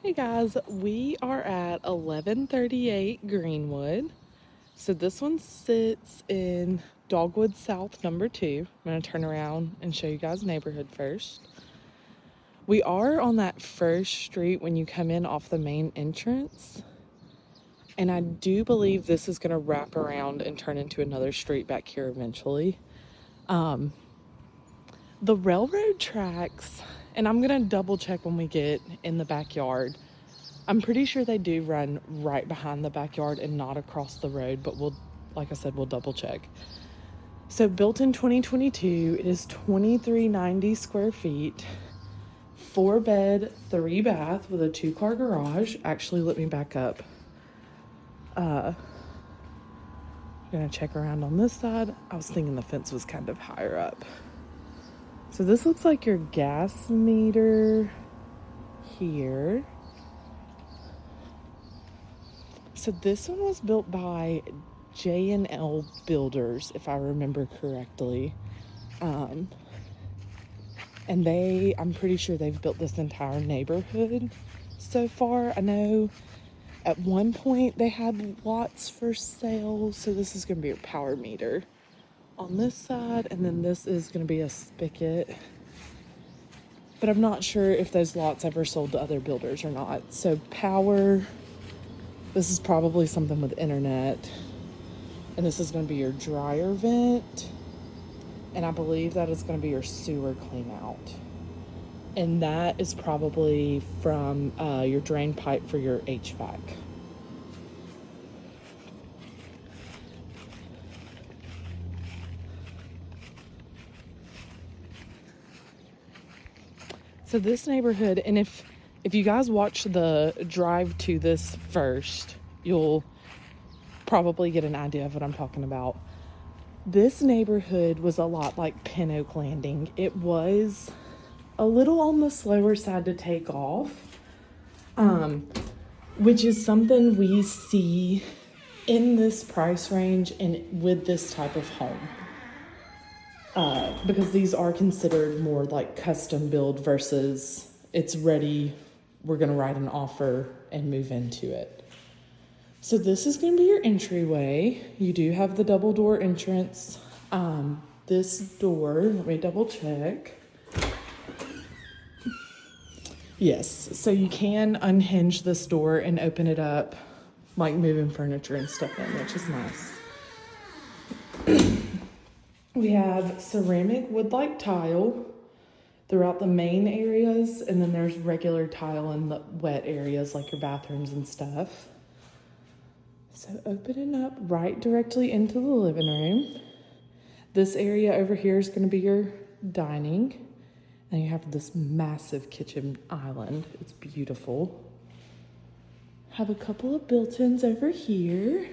Hey guys, we are at 1138 Greenwood. So this one sits in Dogwood South number 2. I'm going to turn around and show you guys neighborhood first. We are on that first street when you come in off the main entrance. And I do believe this is going to wrap around and turn into another street back here eventually. The railroad tracks, and I'm going to double check when we get in the backyard. I'm pretty sure they do run right behind the backyard and not across the road, but like I said, we'll double check. So built in 2022, it is 2390 square feet, 4-bed, 3-bath with a 2-car garage. Actually, let me back up. I'm gonna check around on this side. I was thinking the fence was kind of higher up. So this looks like your gas meter here. So this one was built by J&L Builders, if I remember correctly. And I'm pretty sure they've built this entire neighborhood so far. I know at one point they had lots for sale, so this is going to be a power meter on this side, and then this is going to be a spigot. But I'm not sure if those lots ever sold to other builders or not. So power, this is probably something with internet. And this is going to be your dryer vent. And I believe that is going to be your sewer clean out. And that is probably from your drain pipe for your HVAC. So this neighborhood, and if you guys watch the drive to this first, you'll probably get an idea of what I'm talking about. This neighborhood was a lot like Pin Oak Landing. It was a little on the slower side to take off, which is something we see in this price range and with this type of home. Because these are considered more like custom build versus it's ready, we're gonna write an offer and move into it. So this is gonna be your entryway. You do have the double door entrance. This door, let me double check. Yes, so you can unhinge this door and open it up, like moving furniture and stuff in, which is nice. We have ceramic wood-like tile throughout the main areas, and then there's regular tile in the wet areas like your bathrooms and stuff. So opening up right directly into the living room. This area over here is going to be your dining. And you have this massive kitchen island. It's beautiful. Have a couple of built-ins over here.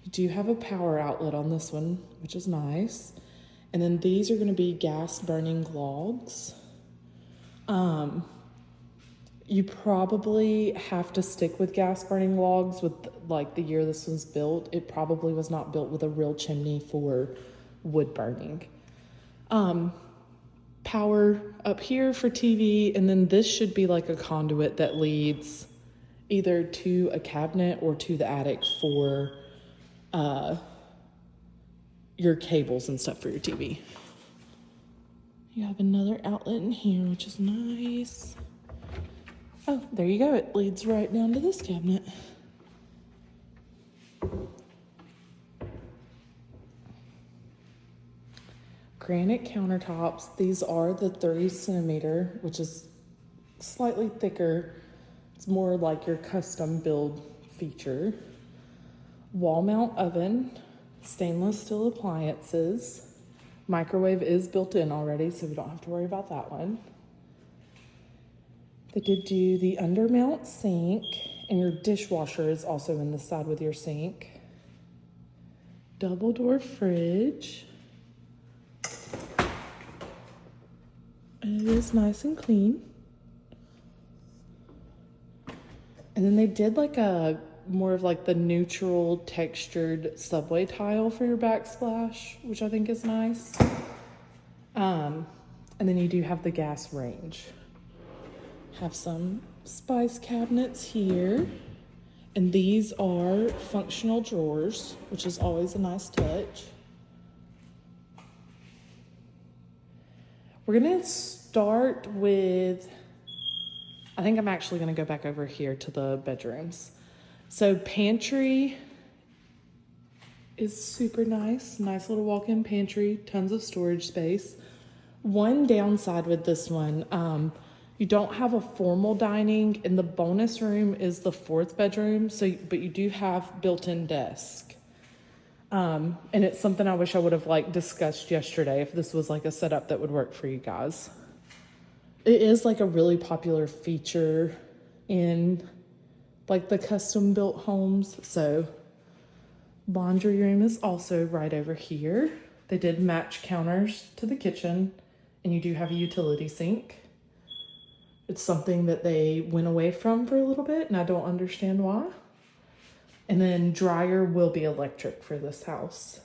You do have a power outlet on this one, which is nice. And then these are going to be gas burning logs. You probably have to stick with gas burning logs with like the year this was built. It probably was not built with a real chimney for wood burning. Power up here for TV, and then this should be like a conduit that leads either to a cabinet or to the attic for your cables and stuff for your TV. You have another outlet in here, which is nice. Oh, there you go. It leads right down to this cabinet. Granite countertops. These are the 30 centimeter, which is slightly thicker. It's more like your custom build feature. Wall mount oven, stainless steel appliances. Microwave is built in already, so we don't have to worry about that one. They did do the undermount sink, and your dishwasher is also in the side with your sink. Double door fridge. And it is nice and clean. And then they did like a more of like the neutral textured subway tile for your backsplash, which I think is nice. And then you do have the gas range. Have some spice cabinets here. And these are functional drawers, which is always a nice touch. We're gonna start with, I think I'm actually gonna go back over here to the bedrooms. So pantry is super nice. Nice little walk-in pantry, tons of storage space. One downside with this one, you don't have a formal dining, and the bonus room is the fourth bedroom, but you do have built-in desk. And it's something I wish I would have like discussed yesterday if this was like a setup that would work for you guys. It is like a really popular feature in like the custom built homes. So laundry room is also right over here. They did match counters to the kitchen, and you do have a utility sink. It's something that they went away from for a little bit, and I don't understand why. And then dryer will be electric for this house.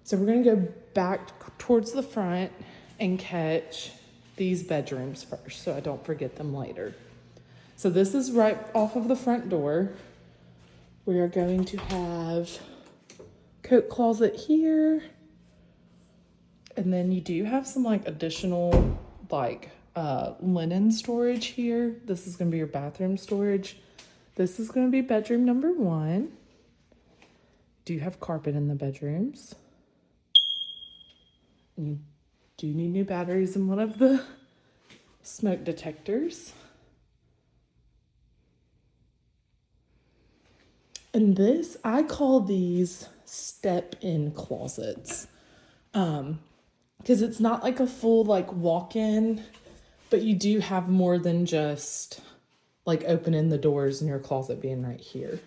So we're gonna go back towards the front and catch these bedrooms first so I don't forget them later. So this is right off of the front door. We are going to have coat closet here. And then you do have some like additional like linen storage here. This is gonna be your bathroom storage. This is gonna be bedroom number 1. Do you have carpet in the bedrooms? You do need new batteries in one of the smoke detectors. And this, I call these step-in closets. Because it's not like a full like walk-in, but you do have more than just like opening the doors and your closet being right here.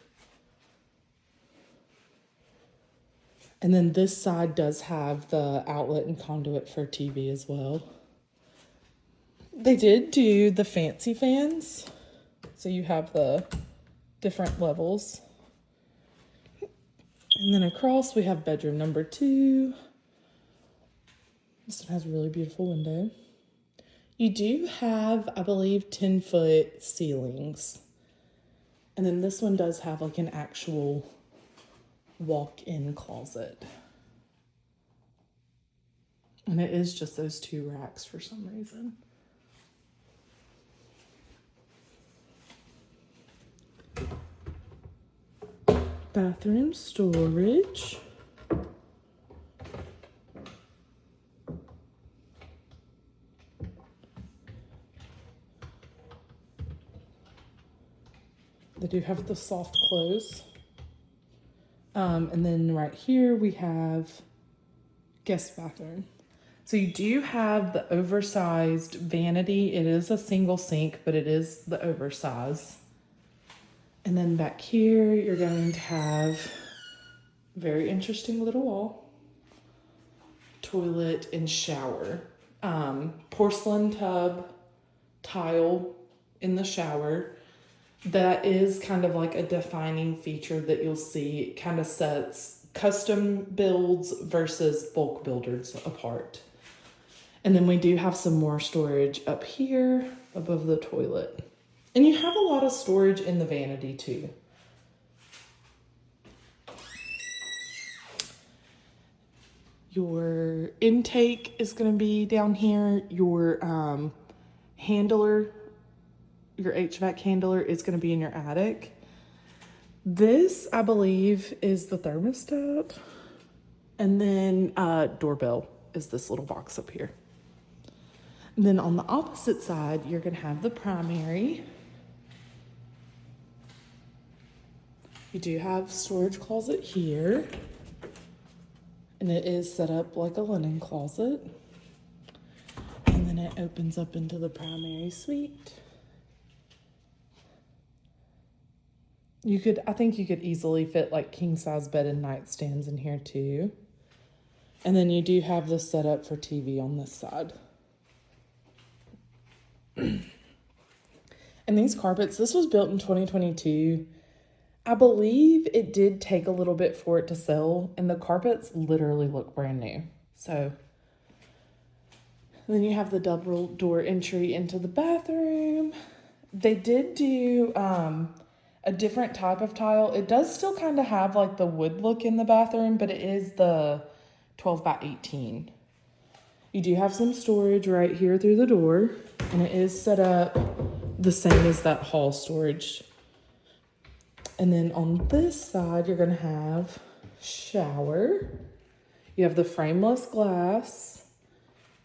And then this side does have the outlet and conduit for TV as well. They did do the fancy fans, so you have the different levels. And then across we have bedroom number 2. This one has a really beautiful window. You do have, I believe, 10-foot ceilings. And then this one does have like an actual walk-in closet. And it is just those 2 racks for some reason. Bathroom storage. They do have the soft close. And then right here we have guest bathroom. So you do have the oversized vanity. It is a single sink, but it is the oversize. And then back here, you're going to have a very interesting little wall, toilet and shower, porcelain tub, tile in the shower. That is kind of like a defining feature that you'll see. It kind of sets custom builds versus bulk builders apart. And then we do have some more storage up here above the toilet. And you have a lot of storage in the vanity too. Your intake is going to be down here. Your handler, your HVAC handler is going to be in your attic. This, I believe, is the thermostat. And then doorbell is this little box up here. And then on the opposite side, you're going to have the primary. You do have storage closet here. And it is set up like a linen closet. And then it opens up into the primary suite. I think you could easily fit like king size bed and nightstands in here too. And then you do have this set up for TV on this side. And these carpets, this was built in 2022. I believe it did take a little bit for it to sell, and the carpets literally look brand new. So And then you have the double door entry into the bathroom. They did do a different type of tile. It does still kind of have like the wood look in the bathroom, but it is the 12 by 18. You do have some storage right here through the door, and it is set up the same as that hall storage. And then on this side, you're gonna have shower. You have the frameless glass,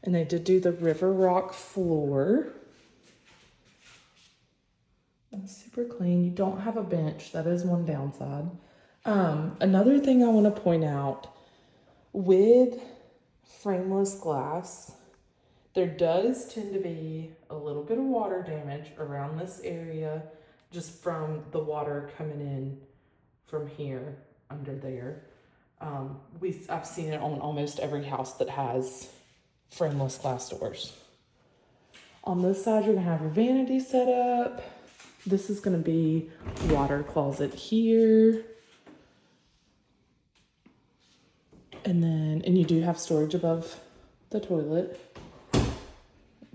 and they did do the river rock floor. It's super clean. You don't have a bench. That is one downside. Another thing I want to point out with frameless glass, there does tend to be a little bit of water damage around this area just from the water coming in from here under there. I've seen it on almost every house that has frameless glass doors. On this side, you're gonna have your vanity set up. This is gonna be water closet here. And you do have storage above the toilet.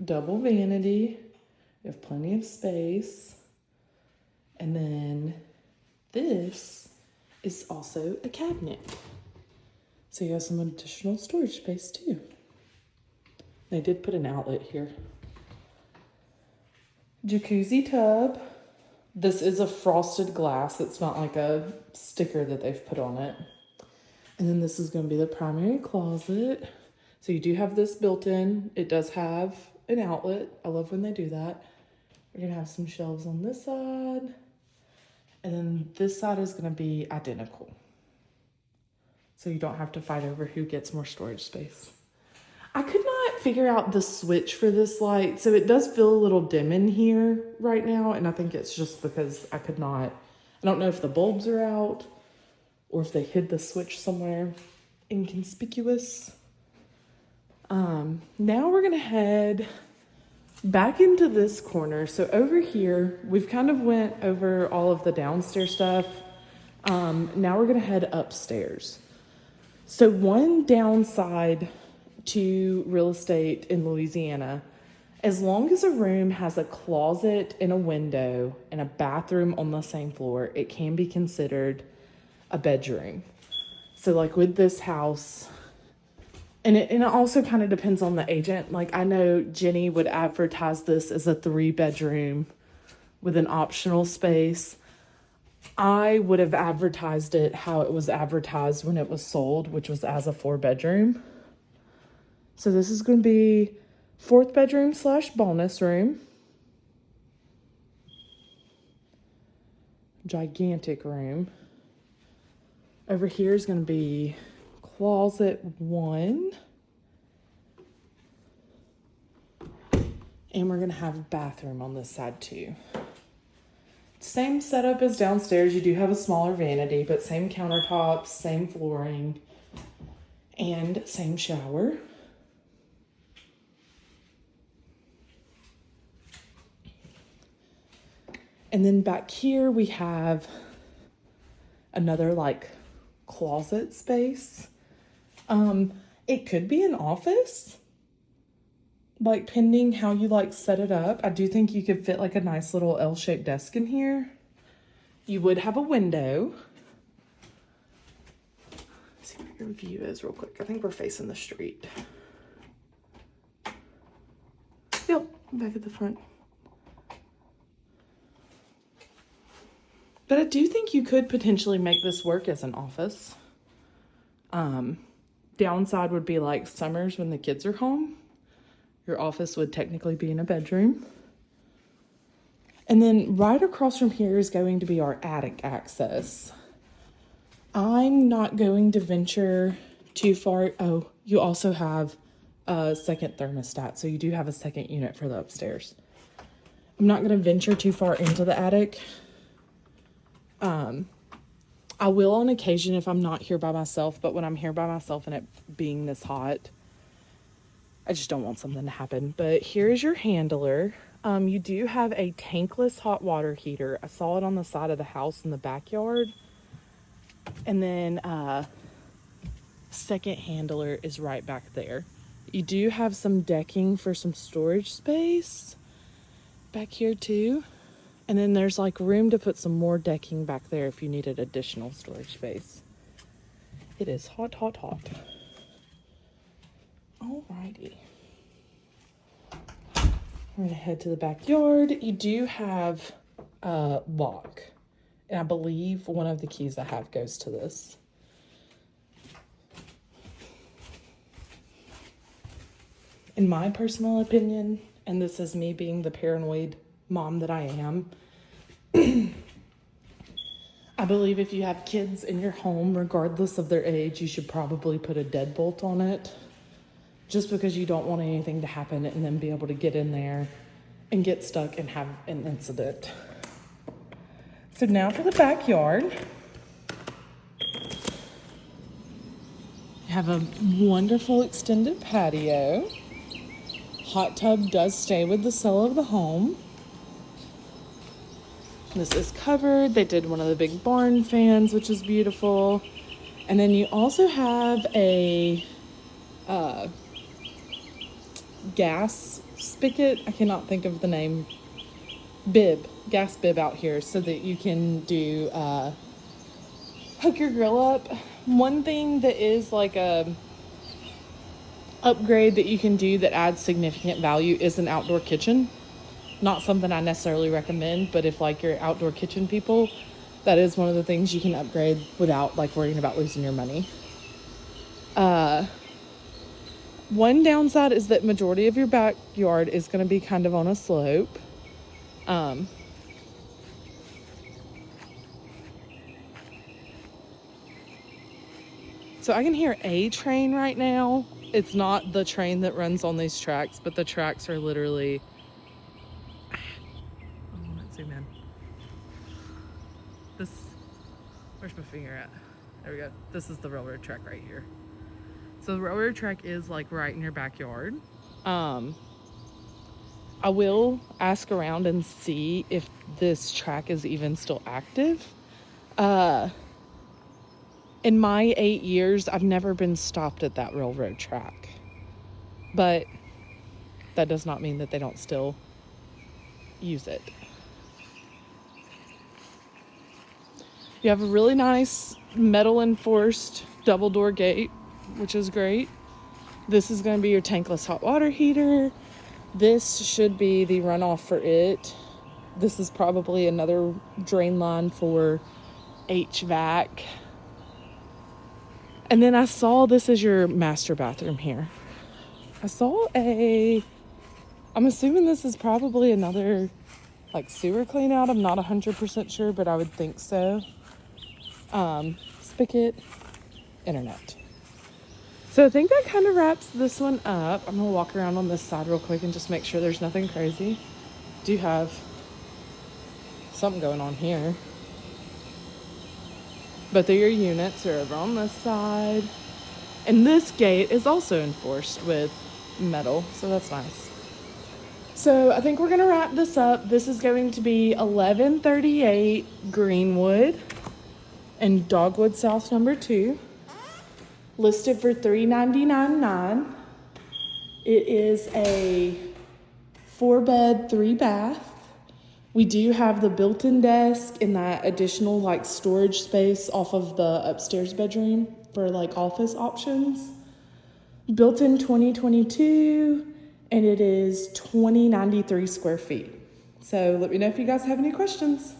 Double vanity. You have plenty of space. And then this is also a cabinet. So you have some additional storage space too. They did put an outlet here. Jacuzzi tub. This is a frosted glass. It's not like a sticker that they've put on it. And then this is going to be the primary closet. So you do have this built in. It does have an outlet. I love when they do that. We're going to have some shelves on this side. And then this side is going to be identical. So you don't have to fight over who gets more storage space. I could not figure out the switch for this light. So it does feel a little dim in here right now. And I think it's just because I don't know if the bulbs are out or if they hid the switch somewhere inconspicuous. Now we're gonna head back into this corner. So over here, we've kind of went over all of the downstairs stuff. Now we're gonna head upstairs. So one downside to real estate in Louisiana, as long as a room has a closet and a window and a bathroom on the same floor, it can be considered a bedroom. So like with this house, and it also kind of depends on the agent. Like I know Jenny would advertise this as a 3-bedroom with an optional space. I would have advertised it how it was advertised when it was sold, which was as a 4-bedroom. So this is going to be 4th bedroom / bonus room. Gigantic room. Over here is going to be closet 1. And we're going to have a bathroom on this side too. Same setup as downstairs. You do have a smaller vanity, but same countertops, same flooring, and same shower. And then back here we have another like closet space. It could be an office, like pending how you like set it up. I do think you could fit like a nice little L-shaped desk in here. You would have a window. Let's see what your view is real quick. I think we're facing the street. Yep, back at the front. But I do think you could potentially make this work as an office. Downside would be like summers when the kids are home. Your office would technically be in a bedroom. And then right across from here is going to be our attic access. I'm not going to venture too far. Oh, you also have a second thermostat. So you do have a second unit for the upstairs. I'm not going to venture too far into the attic. I will on occasion if I'm not here by myself, but when I'm here by myself and it being this hot, I just don't want something to happen. But here is your handler. You do have a tankless hot water heater. I saw it on the side of the house in the backyard. And then second handler is right back there. You do have some decking for some storage space back here too. And then there's like room to put some more decking back there if you needed additional storage space. It is hot, hot, hot. Alrighty. We're gonna head to the backyard. You do have a lock. And I believe one of the keys I have goes to this. In my personal opinion, and this is me being the paranoid mom that I am, I believe if you have kids in your home, regardless of their age, you should probably put a deadbolt on it. Just because you don't want anything to happen and then be able to get in there and get stuck and have an incident. So now for the backyard. You have a wonderful extended patio. Hot tub does stay with the sale of the home. This is covered. They did one of the big barn fans, which is beautiful. And then you also have a gas spigot. I cannot think of the name. Gas bib out here so that you can do hook your grill up. One thing that is like a upgrade that you can do that adds significant value is an outdoor kitchen. Not something I necessarily recommend, but if like you're outdoor kitchen people, that is one of the things you can upgrade without like worrying about losing your money. One downside is that majority of your backyard is going to be kind of on a slope. So I can hear a train right now. It's not the train that runs on these tracks, but the tracks are literally... Oh, let's zoom in. Where's my finger at? There we go. This is the railroad track right here. So the railroad track is like right in your backyard. I will ask around and see if this track is even still active. In my 8 years, I've never been stopped at that railroad track. But that does not mean that they don't still use it. You have a really nice metal enforced double door gate, which is great. This is going to be your tankless hot water heater. This should be the runoff for it. This is probably another drain line for HVAC. And then I saw this is your master bathroom here. I saw I'm assuming this is probably another like sewer clean out. I'm not 100% sure, but I would think so. Spigot, internet. So I think that kind of wraps this one up. I'm gonna walk around on this side real quick and just make sure there's nothing crazy. Do have something going on here. Both of your units are over on this side. And this gate is also enforced with metal, so that's nice. So I think we're gonna wrap this up. This is going to be 1138 Greenwood and Dogwood South number 2. Listed for $399.9. It is a 4-bed, 3-bath. We do have the built-in desk and that additional like storage space off of the upstairs bedroom for like office options. Built-in 2022, and it is 2093 square feet. So let me know if you guys have any questions.